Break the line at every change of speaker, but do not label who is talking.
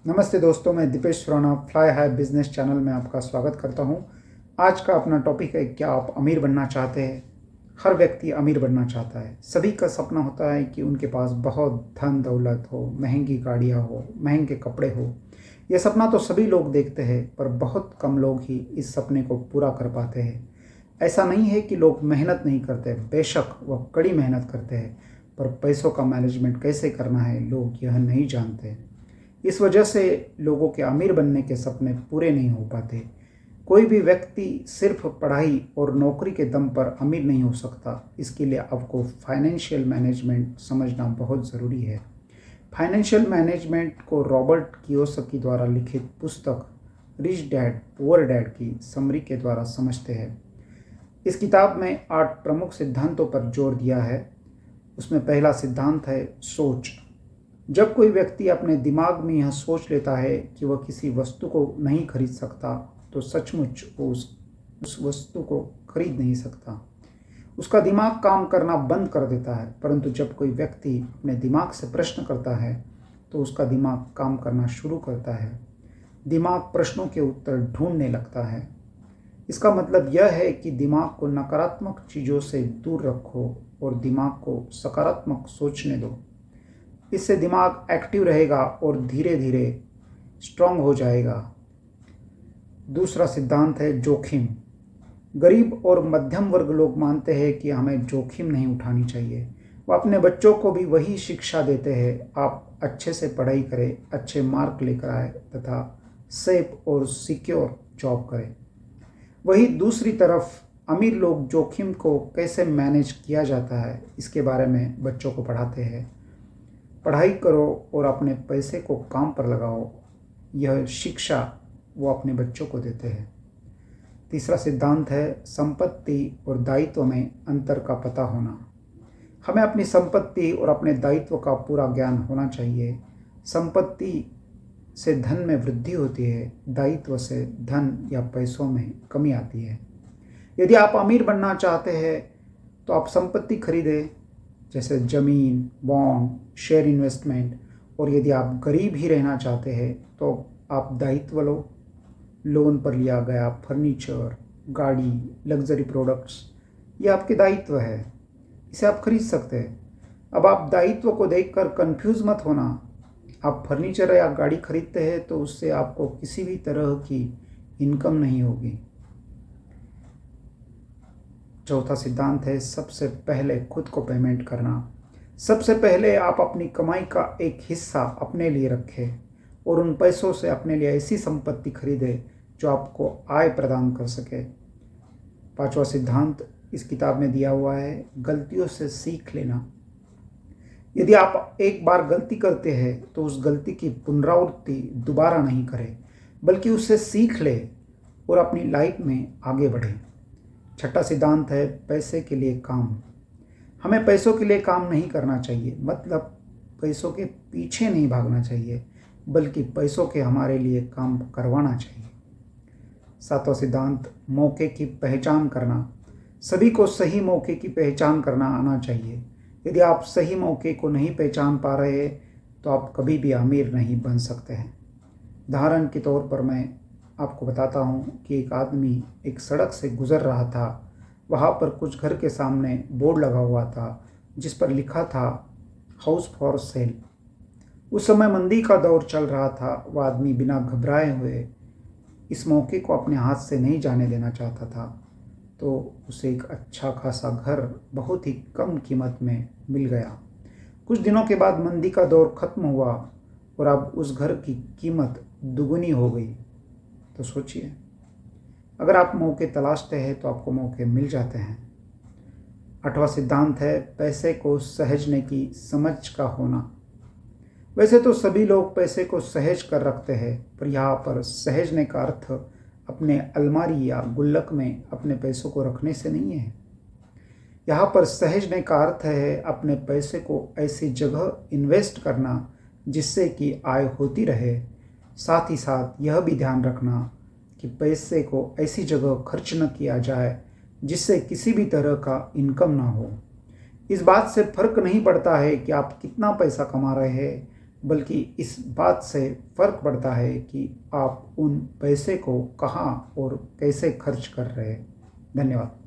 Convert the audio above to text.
नमस्ते दोस्तों, मैं Deepesh Rana Fly High Business channel में आपका स्वागत करता हूं। आज का अपना टॉपिक है, क्या आप अमीर बनना चाहते हैं? हर व्यक्ति अमीर बनना चाहता है। सभी का सपना होता है कि उनके पास बहुत धन दौलत हो, महंगी गाड़ियां हो, महंगे कपड़े हो। यह सपना तो सभी लोग देखते हैं, पर बहुत कम लोग ही इस सपने को पूरा कर पाते हैं। ऐसा नहीं है कि लोग मेहनत नहीं करते, बेशक वह कड़ी मेहनत करते हैं, पर पैसों का मैनेजमेंट कैसे करना है लोग यह नहीं जानते। इस वजह से लोगों के अमीर बनने के सपने पूरे नहीं हो पाते। कोई भी व्यक्ति सिर्फ पढ़ाई और नौकरी के दम पर अमीर नहीं हो सकता। इसके लिए आपको फाइनेंशियल मैनेजमेंट समझना बहुत ज़रूरी है। फाइनेंशियल मैनेजमेंट को रॉबर्ट कियोसाकी द्वारा लिखित पुस्तक रिच डैड पुअर डैड की समरी के द्वारा समझते हैं। इस किताब में 8 प्रमुख सिद्धांतों पर जोर दिया है। उसमें पहला सिद्धांत है सोच। जब कोई व्यक्ति अपने दिमाग में यह सोच लेता है कि वह किसी वस्तु को नहीं खरीद सकता, तो सचमुच वो उस वस्तु को खरीद नहीं सकता। उसका दिमाग काम करना बंद कर देता है। परंतु जब कोई व्यक्ति अपने दिमाग से प्रश्न करता है, तो उसका दिमाग काम करना शुरू करता है। दिमाग प्रश्नों के उत्तर ढूंढने लगता है। इसका मतलब यह है कि दिमाग को नकारात्मक चीज़ों से दूर रखो और दिमाग को सकारात्मक सोचने दो। इससे दिमाग एक्टिव रहेगा और धीरे धीरे स्ट्रांग हो जाएगा। दूसरा सिद्धांत है जोखिम। गरीब और मध्यम वर्ग लोग मानते हैं कि हमें जोखिम नहीं उठानी चाहिए। वह अपने बच्चों को भी वही शिक्षा देते हैं, आप अच्छे से पढ़ाई करें, अच्छे मार्क लेकर आए तथा सेफ और सिक्योर जॉब करें। वही दूसरी तरफ अमीर लोग जोखिम को कैसे मैनेज किया जाता है इसके बारे में बच्चों को पढ़ाते हैं। पढ़ाई करो और अपने पैसे को काम पर लगाओ, यह शिक्षा वो अपने बच्चों को देते हैं। तीसरा सिद्धांत है संपत्ति और दायित्व में अंतर का पता होना। हमें अपनी संपत्ति और अपने दायित्व का पूरा ज्ञान होना चाहिए। संपत्ति से धन में वृद्धि होती है, दायित्व से धन या पैसों में कमी आती है। यदि आप अमीर बनना चाहते हैं तो आप संपत्ति खरीदें, जैसे ज़मीन, बॉन्ड, शेयर इन्वेस्टमेंट। और यदि आप गरीब ही रहना चाहते हैं तो आप दायित्व लो। लोन पर लिया गया फर्नीचर, गाड़ी, लग्जरी प्रोडक्ट्स, ये आपके दायित्व है, इसे आप खरीद सकते हैं। अब आप दायित्व को देखकर कंफ्यूज मत होना। आप फर्नीचर या गाड़ी खरीदते हैं तो उससे आपको किसी भी तरह की इनकम नहीं होगी। चौथा सिद्धांत है सबसे पहले खुद को पेमेंट करना। सबसे पहले आप अपनी कमाई का एक हिस्सा अपने लिए रखें और उन पैसों से अपने लिए ऐसी संपत्ति खरीदें जो आपको आय प्रदान कर सके। पांचवा सिद्धांत इस किताब में दिया हुआ है, गलतियों से सीख लेना। यदि आप एक बार गलती करते हैं तो उस गलती की पुनरावृत्ति दोबारा नहीं करें, बल्कि उससे सीख ले और अपनी लाइफ में आगे बढ़ें। छठा सिद्धांत है पैसे के लिए काम। हमें पैसों के लिए काम नहीं करना चाहिए, मतलब पैसों के पीछे नहीं भागना चाहिए, बल्कि पैसों के हमारे लिए काम करवाना चाहिए। सातवां सिद्धांत मौके की पहचान करना। सभी को सही मौके की पहचान करना आना चाहिए। यदि आप सही मौके को नहीं पहचान पा रहे तो आप कभी भी अमीर नहीं बन सकते हैं। उदाहरण के तौर पर मैं आपको बताता हूँ कि एक आदमी एक सड़क से गुज़र रहा था। वहाँ पर कुछ घर के सामने बोर्ड लगा हुआ था जिस पर लिखा था हाउस फॉर सेल। उस समय मंदी का दौर चल रहा था। वह आदमी बिना घबराए हुए इस मौके को अपने हाथ से नहीं जाने देना चाहता था, तो उसे एक अच्छा खासा घर बहुत ही कम कीमत में मिल गया। कुछ दिनों के बाद मंदी का दौर खत्म हुआ और अब उस घर की कीमत दुगनी हो गई। तो सोचिए, अगर आप मौके तलाशते हैं तो आपको मौके मिल जाते हैं। आठवां सिद्धांत है पैसे को सहेजने की समझ का होना। वैसे तो सभी लोग पैसे को सहेज कर रखते हैं, पर यहाँ पर सहेजने का अर्थ अपने अलमारी या गुल्लक में अपने पैसों को रखने से नहीं है। यहाँ पर सहेजने का अर्थ है अपने पैसे को ऐसी जगह इन्वेस्ट करना जिससे कि आय होती रहे। साथ ही साथ यह भी ध्यान रखना कि पैसे को ऐसी जगह खर्च न किया जाए जिससे किसी भी तरह का इनकम ना हो। इस बात से फर्क नहीं पड़ता है कि आप कितना पैसा कमा रहे हैं, बल्कि इस बात से फ़र्क पड़ता है कि आप उन पैसे को कहाँ और कैसे खर्च कर रहे हैं। धन्यवाद।